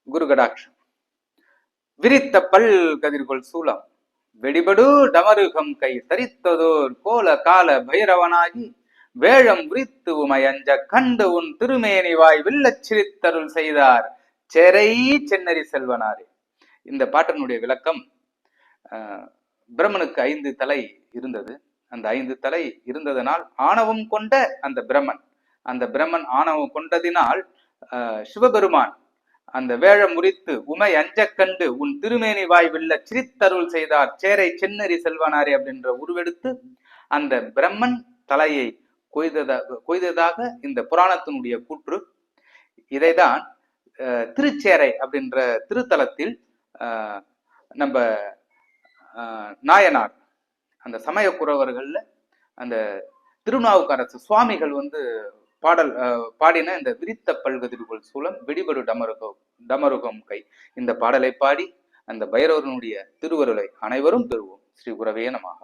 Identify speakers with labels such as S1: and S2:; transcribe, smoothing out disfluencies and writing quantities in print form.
S1: குரு கடாட்சம். விரித்த பல் கதிர்கொள் சூலம் வெடிபடு டமருகம் கை தரித்ததோர் கோல கால பைரவனாகி வேழம் உரித்து உமையஞ்ச கண்டு உன் திருமேனி வாய் வில்லச் சிரித்தருள் செய்தார் செரை சென்னரி செல்வனாரே. இந்த பாட்டினுடைய விளக்கம், பிரம்மனுக்கு 5 தலை இருந்தது. அந்த 5 தலை இருந்ததனால் ஆணவம் கொண்ட அந்த பிரம்மன் ஆணவம் கொண்டதினால் சிவபெருமான் அந்த வேழம் முறித்து உமை அஞ்ச கண்டு உன் திருமேனி வாய் வில்ல சிரித்தருள் செய்தார் சேரை சென்னரி செல்வனாரே அப்படின்ற உருவெடுத்து அந்த பிரம்மன் தலையை கொய்ததாக இந்த புராணத்தினுடைய கூற்று. இதைதான் திருச்சேரை அப்படின்ற திருத்தலத்தில் நம்ம நாயனார் அந்த சமய குறவர்கள்ல அந்த திருநாவுக்கரசு சுவாமிகள் பாடின இந்த விரித்த பல்கதிர்கொள் சூலம் வெடிபடு டமருகம் கை இந்த பாடலை பாடி அந்த பைரவனுடைய திருவருளை அனைவரும் பெறுவோம். ஸ்ரீ குரவே நமஹ.